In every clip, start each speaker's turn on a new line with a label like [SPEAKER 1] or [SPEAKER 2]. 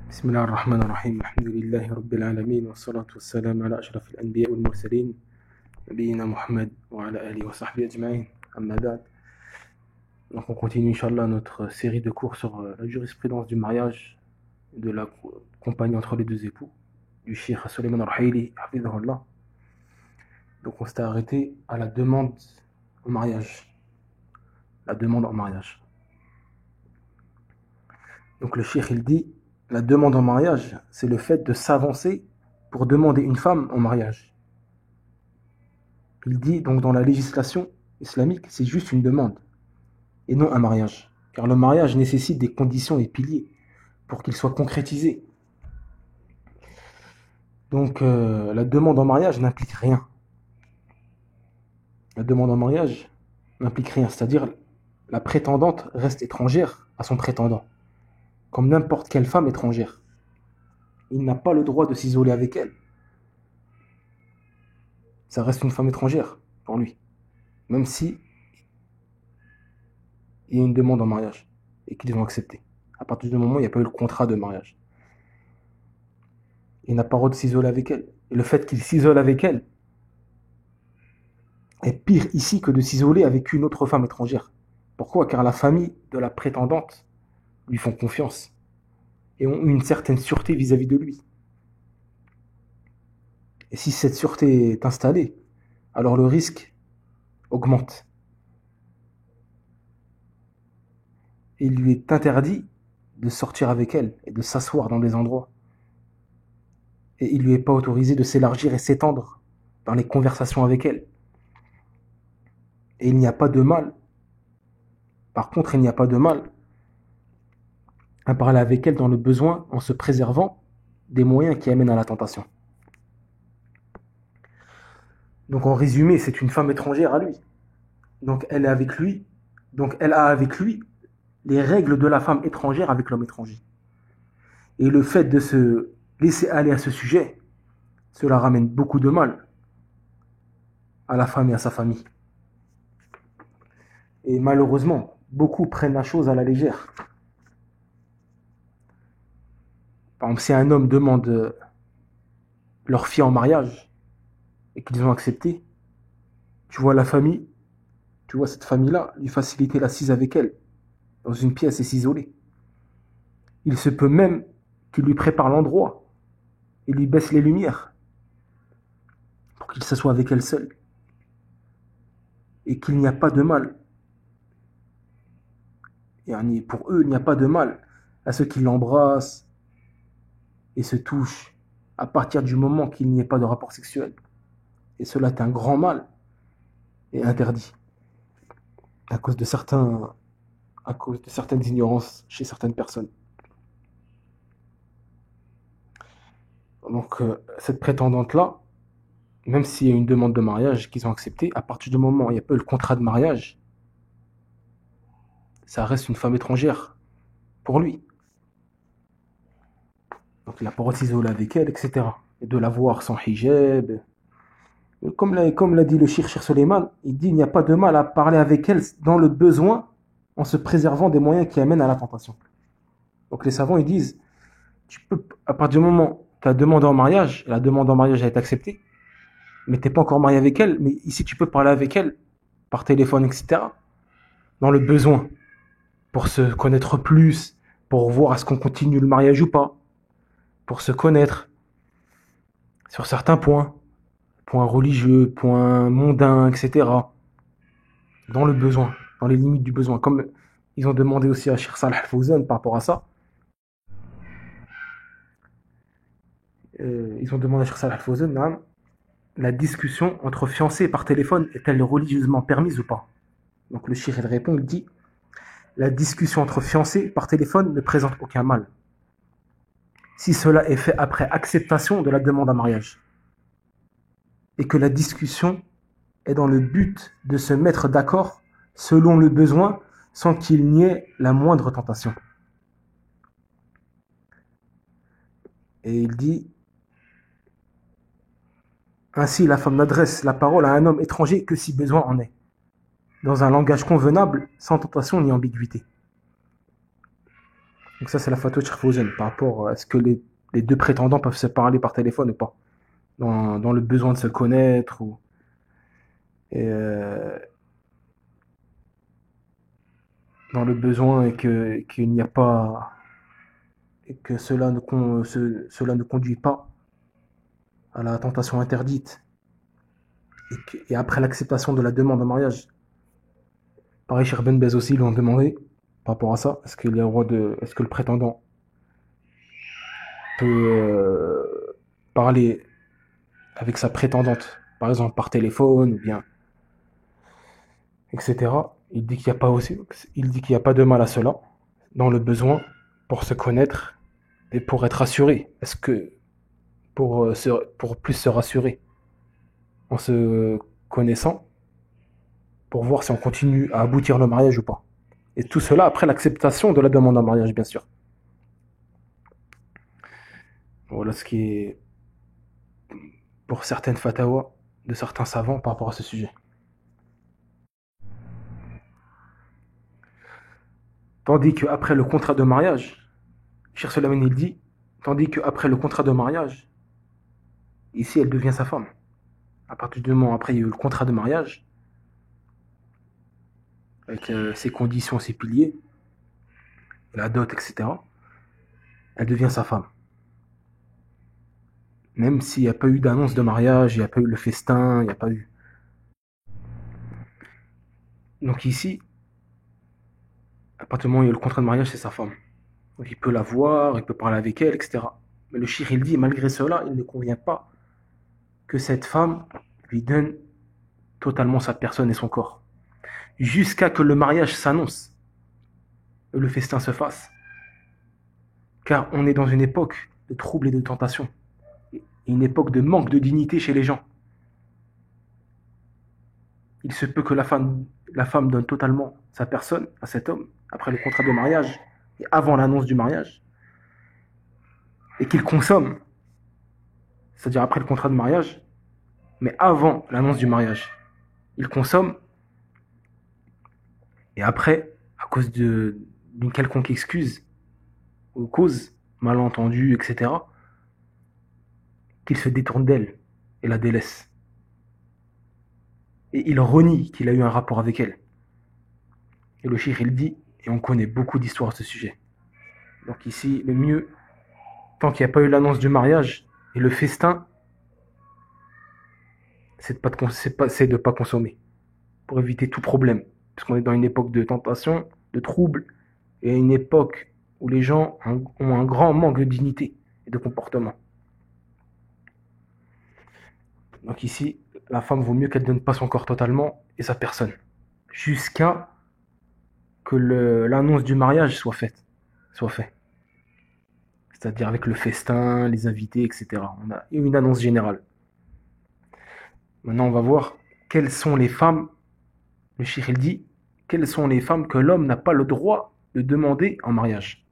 [SPEAKER 1] بسم الله الرحمن الرحيم الحمد لله رب العالمين والصلاة والسلام على أشرف الأنبياء والمرسلين نبينا محمد وعلى آله وصحبه أجمعين أما بعد. Donc on continue Inch'Allah notre série de cours sur la jurisprudence du mariage, de la compagnie entre les deux époux, du Cheikh Sulayman Al-Ruhaili, hafidhahullah. Donc on s'était arrêté à la demande en mariage. La demande en mariage. Donc le Cheikh il dit, la demande en mariage, c'est le fait de s'avancer pour demander une femme en mariage. Il dit donc dans la législation islamique, c'est juste une demande et non un mariage. Car le mariage nécessite des conditions et piliers pour qu'il soit concrétisé. Donc la demande en mariage n'implique rien. La demande en mariage n'implique rien, c'est-à-dire la prétendante reste étrangère à son prétendant, comme n'importe quelle femme étrangère. Il n'a pas le droit de s'isoler avec elle. Ça reste une femme étrangère pour lui, même si il y a une demande en mariage et qu'ils ont accepté. À partir du moment où il n'y a pas eu le contrat de mariage, il n'a pas le droit de s'isoler avec elle. Et le fait qu'il s'isole avec elle est pire ici que de s'isoler avec une autre femme étrangère. Pourquoi? Car la famille de la prétendante lui font confiance et ont une certaine sûreté vis-à-vis de lui. Et si cette sûreté est installée, alors le risque augmente. Et il lui est interdit de sortir avec elle et de s'asseoir dans des endroits. Et il lui est pas autorisé de s'élargir et s'étendre dans les conversations avec elle. Et il n'y a pas de mal. Par contre, il n'y a pas de mal à parler avec elle dans le besoin en se préservant des moyens qui amènent à la tentation. Donc en résumé, c'est une femme étrangère à lui. Donc elle est avec lui. Donc elle a avec lui les règles de la femme étrangère avec l'homme étranger. Et le fait de se laisser aller à ce sujet, cela ramène beaucoup de mal à la femme et à sa famille. Et malheureusement, beaucoup prennent la chose à la légère. Par exemple, si un homme demande leur fille en mariage et qu'ils ont accepté, tu vois la famille, tu vois cette famille-là, lui faciliter l'assise avec elle, dans une pièce et s'isoler. Il se peut même qu'il lui prépare l'endroit et lui baisse les lumières pour qu'il s'assoie avec elle seul. Et qu'il n'y a pas de mal. Et pour eux, il n'y a pas de mal à ceux qui l'embrassent et se touchent à partir du moment qu'il n'y ait pas de rapport sexuel. Et cela est un grand mal et interdit à cause de certaines ignorances chez certaines personnes. Donc cette prétendante-là, même s'il y a une demande de mariage qu'ils ont acceptée, à partir du moment où il n'y a pas eu le contrat de mariage, ça reste une femme étrangère pour lui. Donc il n'a pas le droit de s'isoler avec elle, etc. Et de la voir sans hijab. Comme l'a dit le Cheikh Sulayman, il dit il n'y a pas de mal à parler avec elle dans le besoin en se préservant des moyens qui amènent à la tentation. Donc les savants ils disent, tu peux, à partir du moment où tu as demandé en mariage, la demande en mariage a été acceptée, mais tu n'es pas encore marié avec elle, mais ici tu peux parler avec elle par téléphone, etc. Dans le besoin, pour se connaître plus, pour voir est-ce qu'on continue le mariage ou pas, pour se connaître sur certains points religieux, points mondains, etc. Dans le besoin, dans les limites du besoin. Comme ils ont demandé aussi à Cheikh Salah Al-Fawzan par rapport à ça. Ils ont demandé à Cheikh Salah Al-Fawzan, la discussion entre fiancés par téléphone est-elle religieusement permise ou pas? Donc le Cheikh répond, il dit, la discussion entre fiancés par téléphone ne présente aucun mal, si cela est fait après acceptation de la demande en mariage, et que la discussion est dans le but de se mettre d'accord selon le besoin sans qu'il n'y ait la moindre tentation. Et il dit, ainsi la femme n'adresse la parole à un homme étranger que si besoin en est, dans un langage convenable, sans tentation ni ambiguïté. Donc ça, c'est la fatwa de Cheikh Fawzan par rapport à est-ce que les deux prétendants peuvent se parler par téléphone ou pas, dans le besoin de se connaître et, dans le besoin et qu'il n'y a pas et que cela ne conduit pas à la tentation interdite et après l'acceptation de la demande en mariage. Pareil, Cheikh Ben Bez aussi lui ont demandé par rapport à ça, est-ce que le prétendant peut parler avec sa prétendante, par exemple par téléphone ou bien etc. Il dit qu'il n'y a pas aussi, il dit qu'il n'y a pas de mal à cela, dans le besoin pour se connaître et pour être assuré. Est-ce que pour plus se rassurer en se connaissant, pour voir si on continue à aboutir le mariage ou pas. Et tout cela après l'acceptation de la demande en mariage, bien sûr. Voilà ce qui est pour certaines fatawas de certains savants par rapport à ce sujet. Tandis qu'après le contrat de mariage, Cheikh Solamen il dit, tandis qu'après le contrat de mariage, ici elle devient sa femme. À partir du moment après il y a eu le contrat de mariage, avec ses conditions, ses piliers, la dot, etc., elle devient sa femme. Même s'il n'y a pas eu d'annonce de mariage, il n'y a pas eu le festin, il n'y a pas eu. Donc ici, à partir du moment où il y a le contrat de mariage, c'est sa femme. Donc il peut la voir, il peut parler avec elle, etc. Mais le cheikh, il dit, malgré cela, il ne convient pas que cette femme lui donne totalement sa personne et son corps. Jusqu'à que le mariage s'annonce et le festin se fasse. Car on est dans une époque de troubles et de tentation. Une époque de manque de dignité chez les gens. Il se peut que la femme donne totalement sa personne à cet homme après le contrat de mariage et avant l'annonce du mariage et qu'il consomme, c'est-à-dire après le contrat de mariage, mais avant l'annonce du mariage. Il consomme et après, à cause d'une quelconque excuse ou cause, malentendu, etc., qu'il se détourne d'elle et la délaisse. Et il renie qu'il a eu un rapport avec elle. Et le cheikh, il dit, et on connaît beaucoup d'histoires à ce sujet. Donc ici, le mieux, tant qu'il n'y a pas eu l'annonce du mariage et le festin, c'est de pas consommer pour éviter tout problème. Parce qu'on est dans une époque de tentation, de trouble, et une époque où les gens ont un grand manque de dignité et de comportement. Donc ici, la femme vaut mieux qu'elle ne donne pas son corps totalement et sa personne, jusqu'à que l'annonce du mariage soit faite. C'est-à-dire avec le festin, les invités, etc. On a une annonce générale. Maintenant, on va voir quelles sont les femmes, le cheikh il dit, quelles sont les femmes que l'homme n'a pas le droit de demander en mariage.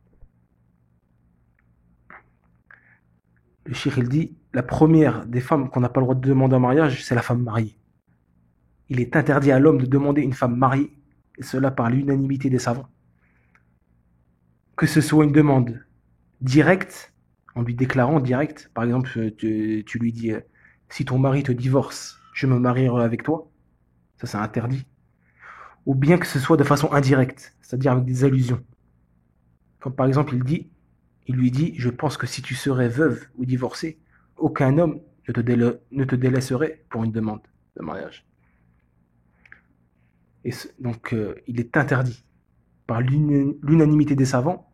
[SPEAKER 1] Le cheikh il dit, la première des femmes qu'on n'a pas le droit de demander en mariage, c'est la femme mariée. Il est interdit à l'homme de demander une femme mariée, et cela par l'unanimité des savants. Que ce soit une demande directe, en lui déclarant direct, par exemple, tu lui dis, si ton mari te divorce, je me marierai avec toi, ça c'est interdit. Ou bien que ce soit de façon indirecte, c'est-à-dire avec des allusions. Comme par exemple, il lui dit, je pense que si tu serais veuve ou divorcée, aucun homme ne te délaisserait pour une demande de mariage. Et donc, il est interdit par l'unanimité des savants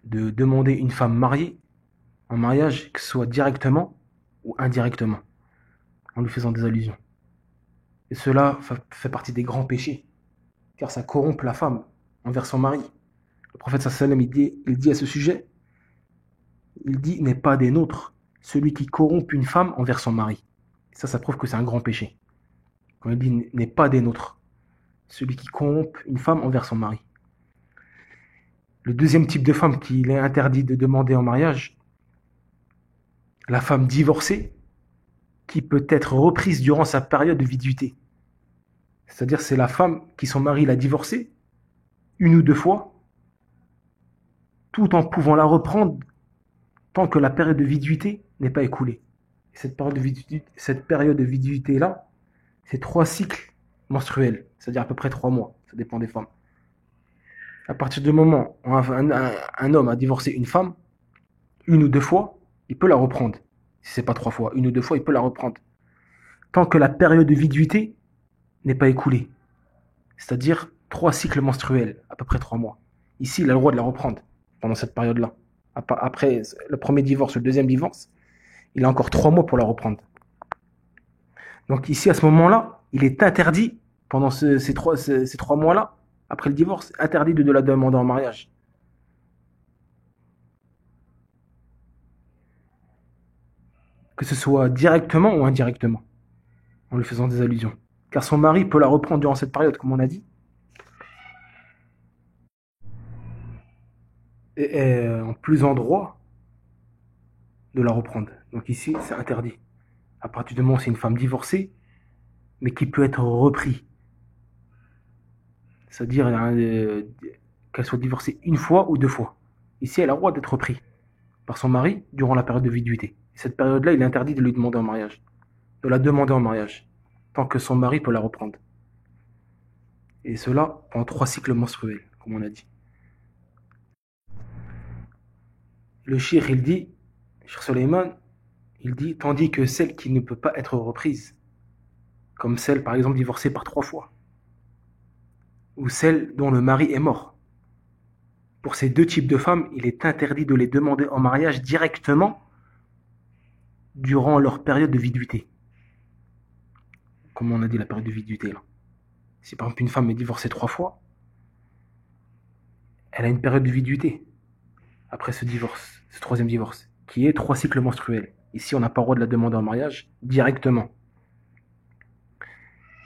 [SPEAKER 1] de demander une femme mariée en mariage, que ce soit directement ou indirectement, en lui faisant des allusions. Et cela fait partie des grands péchés, car ça corrompt la femme envers son mari. Le prophète sallam il dit à ce sujet, il dit, n'est pas des nôtres celui qui corrompt une femme envers son mari. Ça prouve que c'est un grand péché. Quand il dit, n'est pas des nôtres celui qui corrompt une femme envers son mari. Le deuxième type de femme qu'il est interdit de demander en mariage, la femme divorcée, qui peut être reprise durant sa période de viduité. C'est-à-dire c'est la femme qui son mari l'a divorcée une ou deux fois, tout en pouvant la reprendre tant que la période de viduité n'est pas écoulée. Cette période de viduité-là, c'est 3 cycles menstruels, c'est-à-dire à peu près 3 mois, ça dépend des femmes. À partir du moment où un homme a divorcé une femme, 1 ou 2 fois, il peut la reprendre. Si c'est pas 3 fois, 1 ou 2 fois, il peut la reprendre. Tant que la période de viduité n'est pas écoulée. C'est-à-dire 3 cycles menstruels, à peu près 3 mois. Ici, il a le droit de la reprendre pendant cette période-là. Après le premier divorce, le deuxième divorce, il a encore 3 mois pour la reprendre. Donc ici, à ce moment-là, il est interdit, pendant ces 3 mois-là, après le divorce, interdit de la demander en mariage. Que ce soit directement ou indirectement, en lui faisant des allusions. Car son mari peut la reprendre durant cette période, comme on a dit, et est en plus en droit de la reprendre. Donc ici, c'est interdit. À partir du moment où c'est une femme divorcée, mais qui peut être repris. C'est-à-dire qu'elle soit divorcée 1 fois ou 2 fois. Ici, elle a le droit d'être reprise par son mari durant la période de viduité. Cette période-là, il est interdit de lui demander en mariage, de la demander en mariage, tant que son mari peut la reprendre. Et cela en 3 cycles menstruels, comme on a dit. Le shir, il dit, Shir Suleiman, il dit, tandis que celle qui ne peut pas être reprise, comme celle par exemple divorcée par 3 fois, ou celle dont le mari est mort. Pour ces 2 types de femmes, il est interdit de les demander en mariage directement durant leur période de viduité. Comme on a dit, la période de viduité là. Si par exemple une femme est divorcée 3 fois, elle a une période de viduité après ce divorce, ce 3e divorce, qui est 3 cycles menstruels. Ici, on n'a pas le droit de la demander en mariage directement.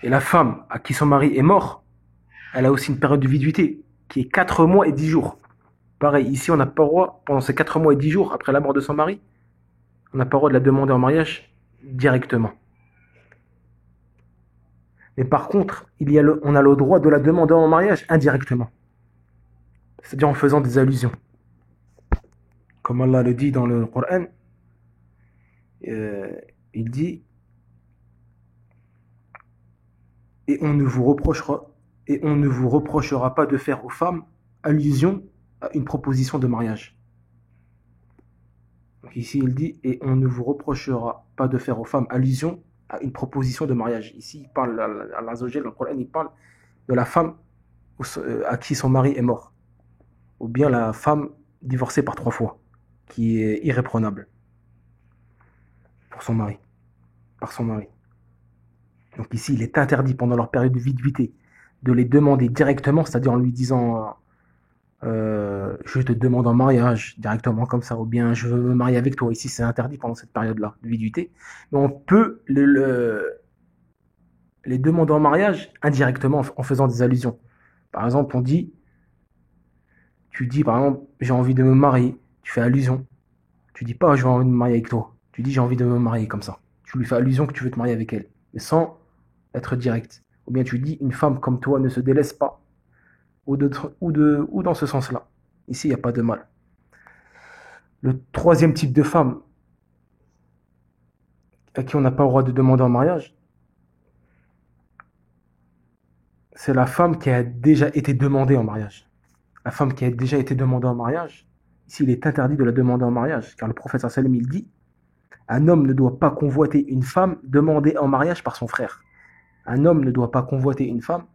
[SPEAKER 1] Et la femme à qui son mari est mort, elle a aussi une période de viduité qui est 4 mois et 10 jours. Pareil, ici, on n'a pas le droit, pendant ces 4 mois et 10 jours, après la mort de son mari, on n'a pas le droit de la demander en mariage directement. Mais par contre, on a le droit de la demander en mariage indirectement. C'est-à-dire en faisant des allusions. Comme Allah le dit dans le Coran, il dit et on ne vous reprochera pas de faire aux femmes allusion à une proposition de mariage. Donc ici il dit et on ne vous reprochera pas de faire aux femmes allusion à une proposition de mariage. Ici il parle, Allah Azzawajal, dans le Coran, il parle de la femme à qui son mari est mort, ou bien la femme divorcée par 3 fois, qui est irréprenable pour son mari, par son mari. Donc ici, il est interdit pendant leur période de viduité de les demander directement, c'est-à-dire en lui disant je te demande en mariage directement comme ça, ou bien je veux me marier avec toi. Ici, c'est interdit pendant cette période-là de viduité. Mais on peut les demander en mariage indirectement en faisant des allusions. Par exemple, tu dis par exemple, j'ai envie de me marier, tu fais allusion. Tu dis pas, j'ai envie de me marier avec toi. Tu dis, j'ai envie de me marier comme ça. Tu lui fais allusion que tu veux te marier avec elle, mais sans être direct. Ou bien tu dis, une femme comme toi ne se délaisse pas. Ou dans ce sens-là. Ici, il n'y a pas de mal. Le 3e type de femme à qui on n'a pas le droit de demander en mariage, c'est la femme qui a déjà été demandée en mariage. La femme qui a déjà été demandée en mariage, ici, il est interdit de la demander en mariage, car le prophète sallallahu alayhi wa sallam, il dit, un homme ne doit pas convoiter une femme demandée en mariage par son frère. Un homme ne doit pas convoiter une femme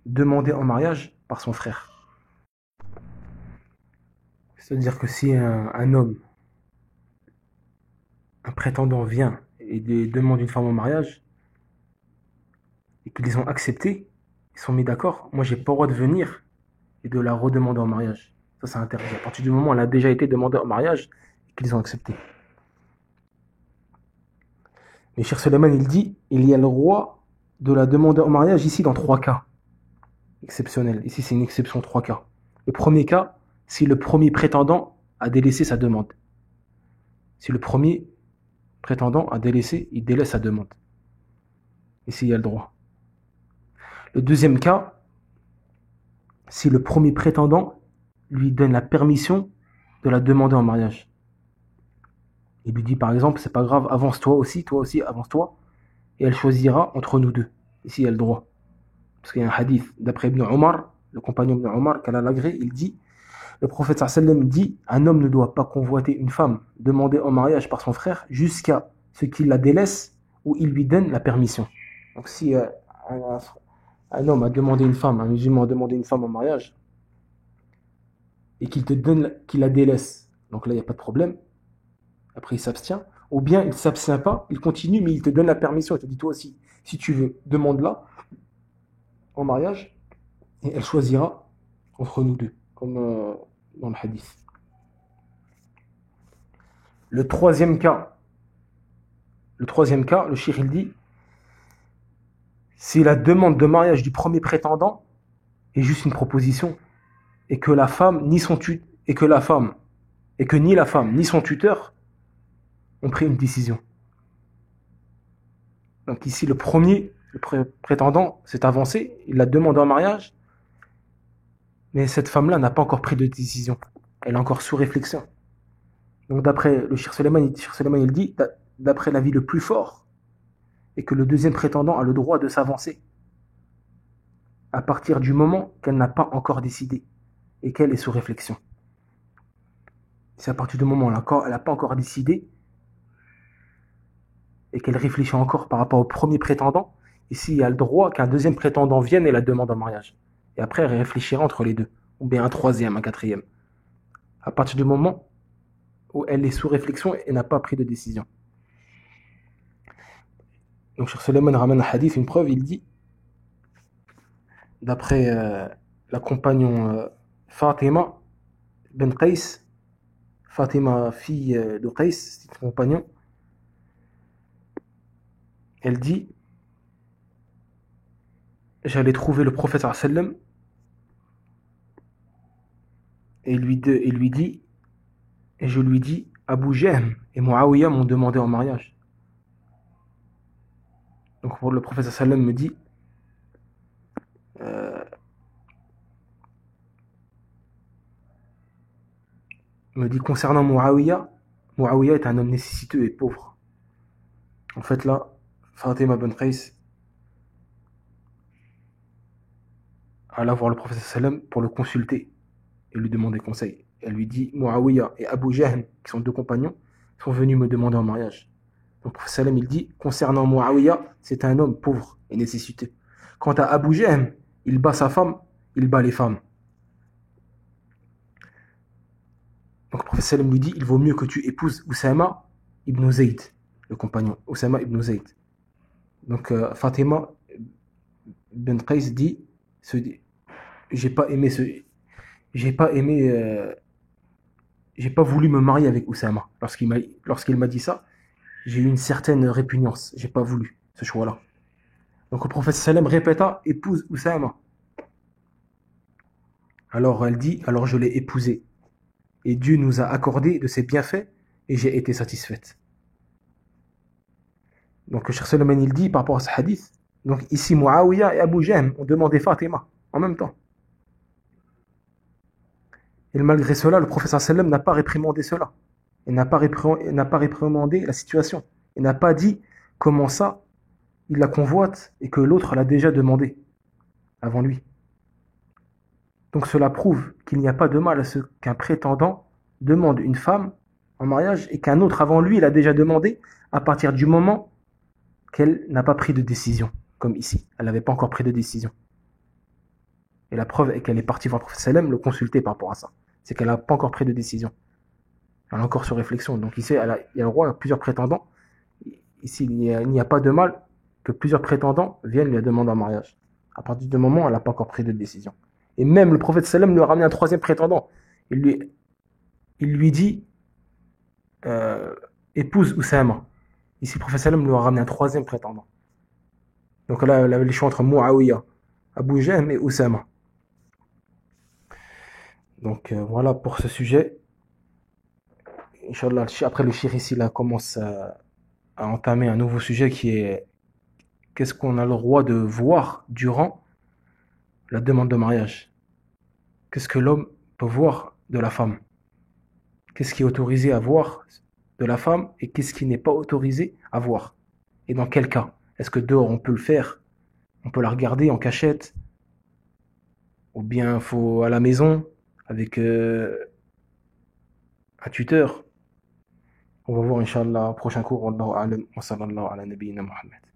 [SPEAKER 1] demandée en mariage par son frère. C'est-à-dire que si un homme, un prétendant vient et demande une femme en mariage, et qu'ils ont accepté, ils sont mis d'accord, moi j'ai pas le droit de venir et de la redemander en mariage. Ça c'est interdit. À partir du moment où elle a déjà été demandée en mariage et qu'ils ont accepté. Mais Shir Suleiman, il dit, il y a le droit de la demander en mariage ici dans 3 cas exceptionnels. Ici, c'est une exception, 3 cas. Le premier cas, si le premier prétendant a délaissé sa demande. Si le premier prétendant a délaissé, il délaisse sa demande. Ici, il y a le droit. Le deuxième cas, si le premier prétendant lui donne la permission de la demander en mariage. Il lui dit par exemple, c'est pas grave, avance toi aussi, avance-toi, et elle choisira entre nous deux. Ici, il y a le droit. Parce qu'il y a un hadith d'après Ibn Omar, le compagnon Ibn Omar, qu'Allah l'agrée, il dit, le prophète sallam dit, un homme ne doit pas convoiter une femme demandée en mariage par son frère jusqu'à ce qu'il la délaisse ou il lui donne la permission. Donc si un homme a demandé une femme, un musulman a demandé une femme en mariage, et qu'il la délaisse, donc là il n'y a pas de problème, après il s'abstient, ou bien il ne s'abstient pas, il continue, mais il te donne la permission, il te dit toi aussi, si tu veux, demande-la en mariage, et elle choisira entre nous deux, comme dans le hadith. Le troisième cas, le cheikh il dit, si la demande de mariage du premier prétendant est juste une proposition, et que la femme ni son ni la femme ni son tuteur ont pris une décision. Donc ici le prétendant s'est avancé, il la demande en mariage, mais cette femme-là n'a pas encore pris de décision. Elle est encore sous réflexion. Donc d'après le Cheikh Suleiman, il dit, d'après l'avis le plus fort, et que le deuxième prétendant a le droit de s'avancer à partir du moment qu'elle n'a pas encore décidé et qu'elle est sous réflexion. C'est à partir du moment où elle n'a pas encore décidé et qu'elle réfléchit encore par rapport au premier prétendant, ici il y a le droit qu'un deuxième prétendant vienne et la demande en mariage. Et après elle réfléchira entre les deux, ou bien un troisième, un quatrième. À partir du moment où elle est sous réflexion et n'a pas pris de décision. Donc Cheikh Suleiman ramène un hadith, une preuve, il dit, d'après la compagnon Fatima ben Qais, Fatima, fille de Qais, c'est son compagnon, elle dit, j'allais trouver le prophète sallam et je lui dis, Abu Jahm et Muawiyah m'ont demandé en mariage. Donc le prophète sallam me dit, concernant Muawiyah est un homme nécessiteux et pauvre. En fait là, Fatima ben Qais alla voir le prophète sallam pour le consulter et lui demander conseil. Elle lui dit, Muawiyah et Abu Jahm, qui sont deux compagnons, sont venus me demander en mariage. Donc le prophète sallam il dit, concernant Muawiyah, c'est un homme pauvre et nécessiteux. Quant à Abu Jahm, il bat sa femme, il bat les femmes. Donc le prophète sallam lui dit, il vaut mieux que tu épouses Oussama ibn Zayd, le compagnon, Oussama ibn Zayd. Donc Fatima ben Qais dit, j'ai pas voulu me marier avec Oussama. Lorsqu'il m'a dit ça, j'ai eu une certaine répugnance. J'ai pas voulu ce choix-là. Donc le prophète sallam répéta, épouse Oussama. Alors elle dit, alors je l'ai épousé. Et Dieu nous a accordé de ses bienfaits et j'ai été satisfaite. Donc le Cheikh Suleiman il dit par rapport à ce hadith, donc ici Muawiyah et Abu Jahm ont demandé Fatima en même temps. Et malgré cela, le prophète sallam n'a pas réprimandé cela. Il n'a pas réprimandé la situation. Il n'a pas dit comment ça, il la convoite et que l'autre l'a déjà demandé avant lui. Donc cela prouve qu'il n'y a pas de mal à ce qu'un prétendant demande une femme en mariage et qu'un autre avant lui l'a déjà demandé à partir du moment qu'elle n'a pas pris de décision, comme ici. Elle n'avait pas encore pris de décision. Et la preuve est qu'elle est partie voir le prophète sallam le consulter par rapport à ça. C'est qu'elle n'a pas encore pris de décision. Elle est encore sur réflexion. Donc ici, il y a le droit à plusieurs prétendants. Ici, il n'y a pas de mal que plusieurs prétendants viennent lui demander en mariage. À partir du moment où elle n'a pas encore pris de décision. Et même le prophète sallam lui a ramené un troisième prétendant. Il lui dit, épouse Oussama. Ici, le prophète sallam lui a ramené un troisième prétendant. Donc là, elle avait le choix entre Muawiyah, Abu Jahm et Oussama. Donc voilà pour ce sujet. Inch'Allah, après le shir ici, là, commence à entamer un nouveau sujet qui est qu'est-ce qu'on a le droit de voir durant la demande de mariage. Qu'est-ce que l'homme peut voir de la femme. Qu'est-ce qui est autorisé à voir de la femme et qu'est-ce qui n'est pas autorisé à voir. Et dans quel cas? Est-ce que dehors on peut le faire? On peut la regarder en cachette? Ou bien faut à la maison avec un tuteur? On va voir, Inch'Allah, prochain cours. Wallahu a'lam wa sallallahu ala nabiyyina Muhammad.